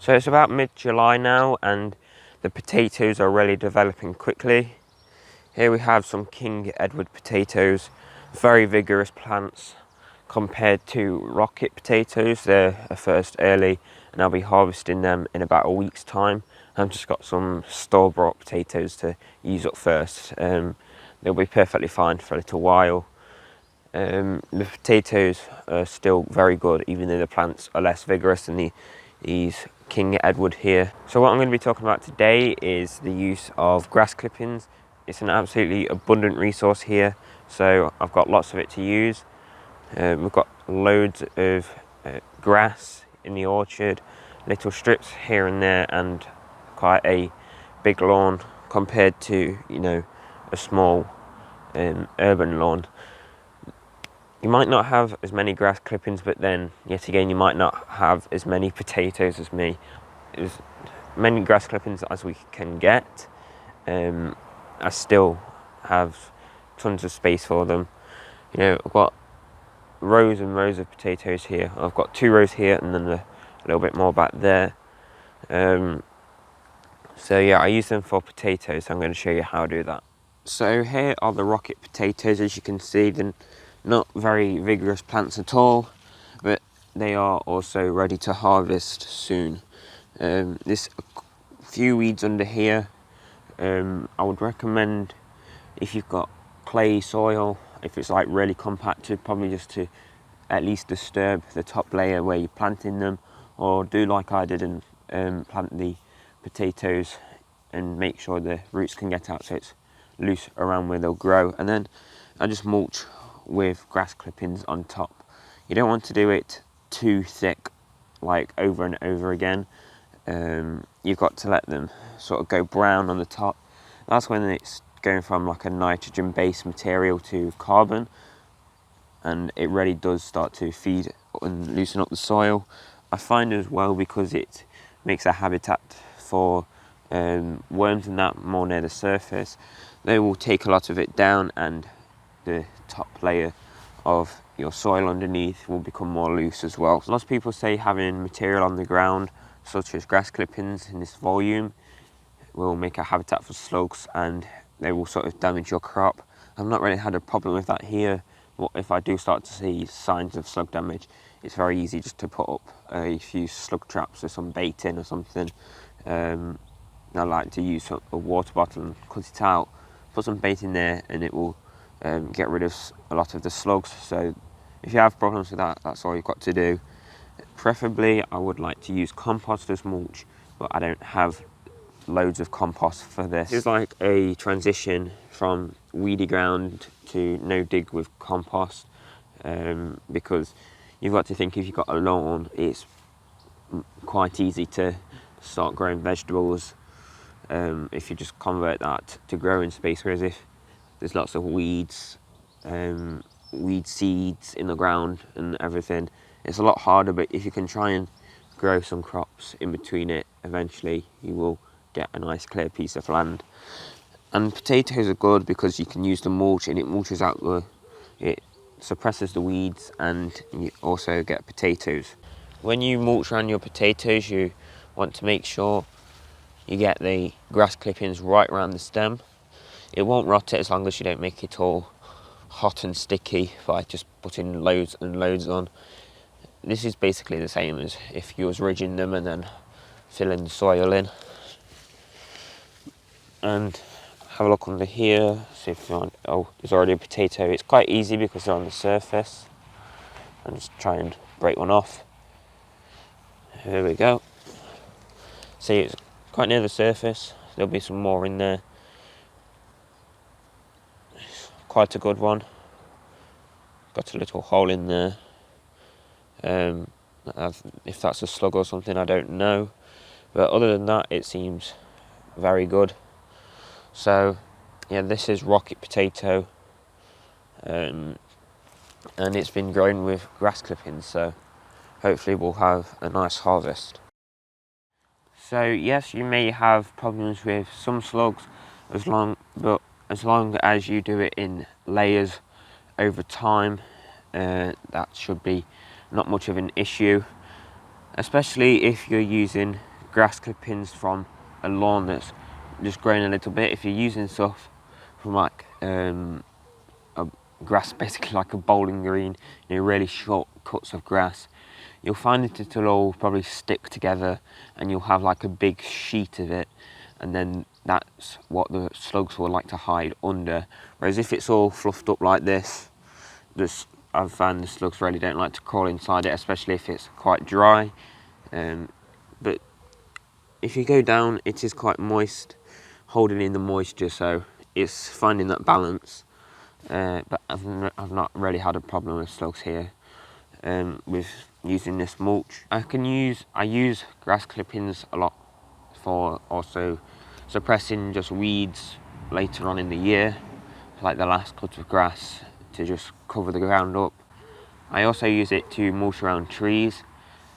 So it's about mid-July now and the potatoes are really developing quickly. Here we have some King Edward potatoes, very vigorous plants compared to rocket potatoes. They're first early and I'll be harvesting them in about a week's time. I've just got some store-bought potatoes to use up first. They'll be perfectly fine for a little while. The potatoes are still very good even though the plants are less vigorous than these King Edward here. So what I'm going to be talking about today is the use of grass clippings. It's an absolutely abundant resource here, so I've got lots of it to use. We've got loads of grass in the orchard, little strips here and there, and quite a big lawn compared to, you know, a small urban lawn. You might not have as many grass clippings, but then yet again you might not have as many potatoes as me. As many grass clippings as we can get. I still have tons of space for them. You know, I've got rows and rows of potatoes here. I've got 2 rows here and then a little bit more back there. So yeah, I use them for potatoes, so I'm going to show you how I do that. So here are the rocket potatoes. As you can see, they're not very vigorous plants at all, but they are also ready to harvest soon. There's a few weeds under here. I would recommend, if you've got clay soil, if it's like really compacted, probably just to at least disturb the top layer where you're planting them, or do like I did and plant the potatoes and make sure the roots can get out so it's loose around where they'll grow. And then I just mulch with grass clippings on top. You don't want to do it too thick, like over and over again. You've got to let them sort of go brown on the top. That's when it's going from like a nitrogen based material to carbon, and it really does start to feed and loosen up the soil. I find as well, because it makes a habitat for worms and that more near the surface, they will take a lot of it down and the top layer of your soil underneath will become more loose as well. Lots of people say having material on the ground such as grass clippings in this volume will make a habitat for slugs and they will sort of damage your crop. I've not really had a problem with that here. But if I do start to see signs of slug damage, it's very easy just to put up a few slug traps or some bait in or something. I like to use a water bottle and cut it out, put some bait in there, and it will get rid of a lot of the slugs. So if you have problems with that, that's all you've got to do. Preferably, I would like to use compost as mulch, but I don't have loads of compost for this. It's like a transition from weedy ground to no dig with compost, because you've got to think, if you've got a lawn, it's quite easy to start growing vegetables if you just convert that to growing space, whereas if there's lots of weeds, weed seeds in the ground and everything, it's a lot harder. But if you can try and grow some crops in between it, eventually you will get a nice clear piece of land. And potatoes are good because you can use the mulch and it mulches out it suppresses the weeds, and you also get potatoes. When you mulch around your potatoes, you want to make sure you get the grass clippings right around the stem. It won't rot it as long as you don't make it all hot and sticky by just putting loads and loads on. This is basically the same as if you was ridging them and then filling the soil in. And have a look under here, see if you want, oh, there's already a potato. It's quite easy because they're on the surface. And just try and break one off. Here we go. See, it's quite near the surface. There'll be some more in there. It's quite a good one. Got a little hole in there. If that's a slug or something, I don't know. But other than that, it seems very good. So, yeah, this is rocket potato. And it's been grown with grass clippings, so hopefully we'll have a nice harvest. So yes, you may have problems with some slugs, but as long as you do it in layers over time, that should be not much of an issue, especially if you're using grass clippings from a lawn that's just grown a little bit. If you're using stuff from like a grass, basically like a bowling green, really short cuts of grass, you'll find that it'll all probably stick together and you'll have like a big sheet of it, and then that's what the slugs will like to hide under. Whereas if it's all fluffed up like this, I've found the slugs really don't like to crawl inside it, especially if it's quite dry. But if you go down, it is quite moist, holding in the moisture, so it's finding that balance. But I've not really had a problem with slugs here with using this mulch. I use grass clippings a lot for also suppressing just weeds later on in the year, like the last cut of grass, to just cover the ground up. I also use it to mulch around trees.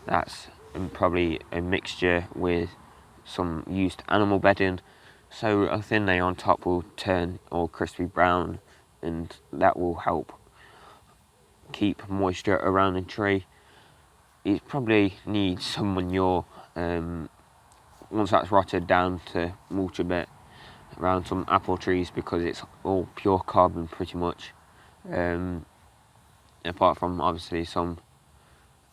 That's probably a mixture with some used animal bedding, so a thin layer on top will turn all crispy brown, and that will help keep moisture around the tree. It probably needs some manure once that's rotted down, to mulch a bit around some apple trees, because it's all pure carbon pretty much, apart from obviously some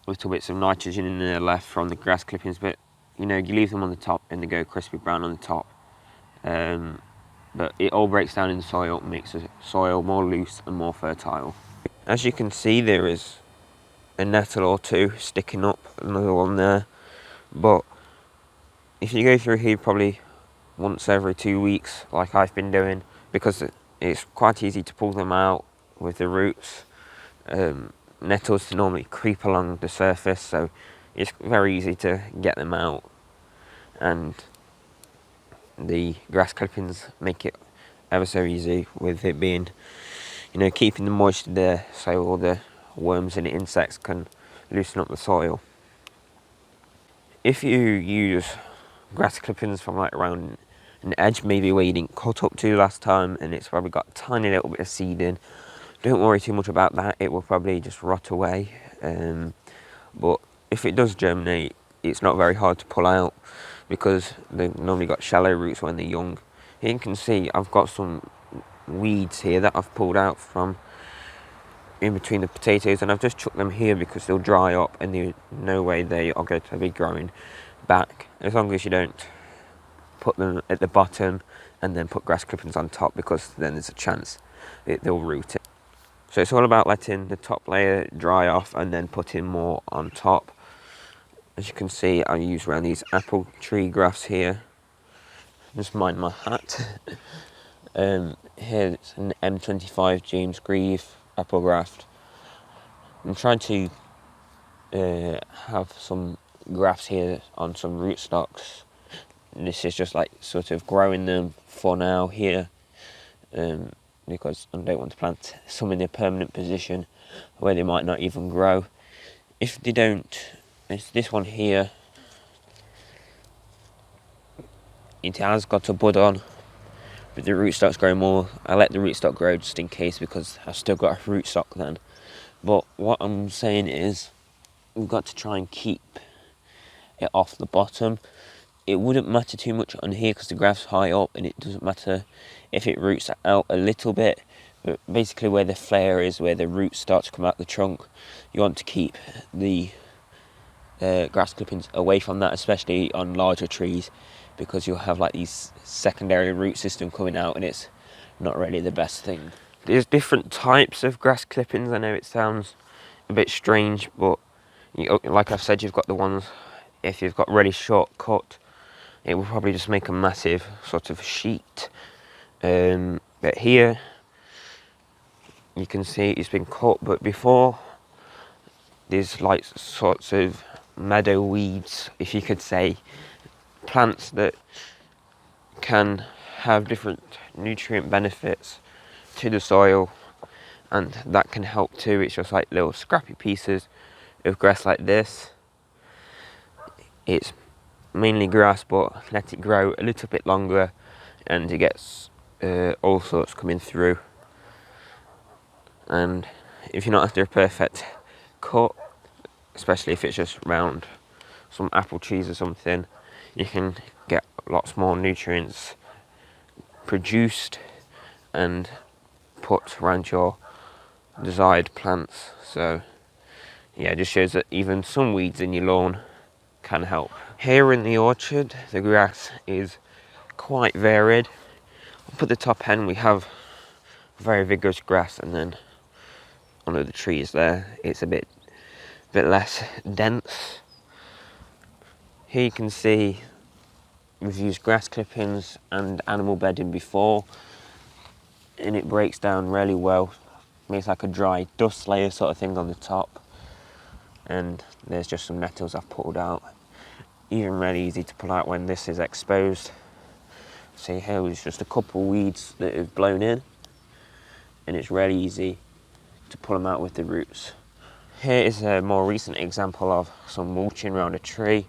little bits of nitrogen in there left from the grass clippings, but you leave them on the top and they go crispy brown on the top. But it all breaks down in the soil, makes the soil more loose and more fertile. As you can see, there is a nettle or two sticking up, another one there, but if you go through here probably once every 2 weeks, like I've been doing, because it's quite easy to pull them out with the roots. Nettles normally creep along the surface, so it's very easy to get them out, and the grass clippings make it ever so easy, with it being, keeping the moisture there so all the worms and insects can loosen up the soil. If you use grass clippings from like around an edge, maybe where you didn't cut up to last time, and it's probably got a tiny little bit of seed in, don't worry too much about that, it will probably just rot away. But if it does germinate, it's not very hard to pull out, because they've normally got shallow roots when they're young. Here you can see I've got some weeds here that I've pulled out from in between the potatoes, and I've just chucked them here because they'll dry up and there's no way they are going to be growing back, as long as you don't put them at the bottom and then put grass clippings on top, because then there's a chance they'll root it. So it's all about letting the top layer dry off and then putting more on top. As you can see, I use around these apple tree grafts here. Just mind my hat. Here it's an M25 James Grieve apple graft. I'm trying to have some grafts here on some rootstocks. This is just like sort of growing them for now here, because I don't want to plant some in a permanent position where they might not even grow. If they don't, it's this one here, it has got a bud on, but the rootstocks grow more. I let the rootstock grow just in case, because I've still got a rootstock then. But what I'm saying is, we've got to try and keep it off the bottom. It wouldn't matter too much on here because the graft's high up, and it doesn't matter if it roots out a little bit, but basically where the flare is, where the roots start to come out the trunk, you want to keep the grass clippings away from that, especially on larger trees, because you'll have like these secondary root system coming out, and it's not really the best thing. There's different types of grass clippings. I know it sounds a bit strange, but like I've said, you've got the ones, if you've got really short cut, it will probably just make a massive sort of sheet. But here you can see it's been cut, but before there's like sorts of meadow weeds, if you could say, plants that can have different nutrient benefits to the soil, and that can help too. It's just like little scrappy pieces of grass like this. It's mainly grass, but let it grow a little bit longer and it gets all sorts coming through. And if you're not after a perfect cut, especially if it's just round some apple trees or something, you can get lots more nutrients produced and put around your desired plants. So yeah, it just shows that even some weeds in your lawn can help. Here in the orchard, the grass is quite varied. Up at the top end we have very vigorous grass, and then under the trees there it's a bit less dense. Here you can see we've used grass clippings and animal bedding before, and it breaks down really well. Makes like a dry dust layer sort of thing on the top, and there's just some nettles I've pulled out. Even really easy to pull out when this is exposed. See, here was just a couple weeds that have blown in, and it's really easy to pull them out with the roots. Here is a more recent example of some mulching around a tree.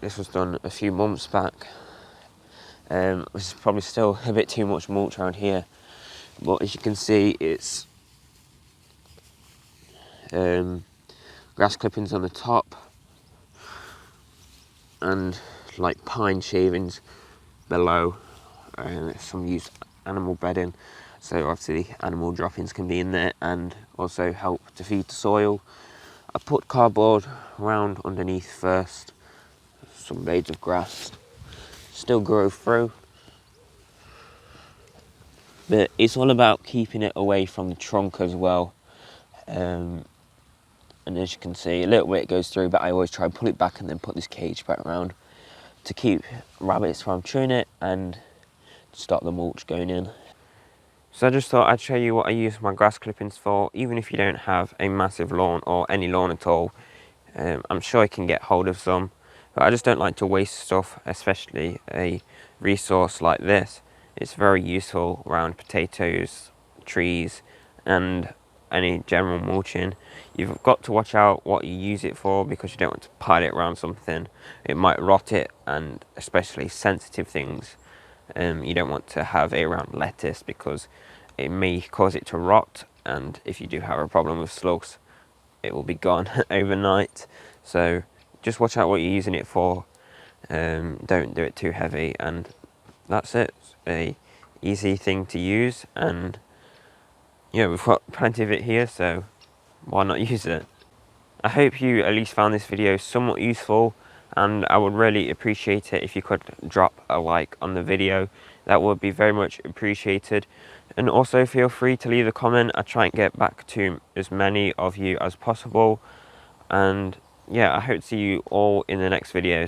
This was done a few months back. There's probably still a bit too much mulch around here, but as you can see, it's grass clippings on the top and like pine shavings below, and some used animal bedding, so obviously animal droppings can be in there and also help to feed the soil. I put cardboard around underneath first. Some blades of grass still grow through, but it's all about keeping it away from the trunk as well. And as you can see, a little bit goes through, but I always try and pull it back and then put this cage back around to keep rabbits from chewing it and stop the mulch going in. So I just thought I'd show you what I use my grass clippings for. Even if you don't have a massive lawn or any lawn at all, I'm sure you can get hold of some, but I just don't like to waste stuff, especially a resource like this. It's very useful around potatoes, trees, and any general mulching. You've got to watch out what you use it for, because you don't want to pile it around something. It might rot it, and especially sensitive things. You don't want to have it around lettuce, because it may cause it to rot, and if you do have a problem with slugs, it will be gone overnight. So just watch out what you're using it for. Don't do it too heavy, and that's it. It's a easy thing to use, and yeah, we've got plenty of it here, so why not use it? I hope you at least found this video somewhat useful, and I would really appreciate it if you could drop a like on the video. That would be very much appreciated. And also feel free to leave a comment. I try and get back to as many of you as possible. And yeah, I hope to see you all in the next video.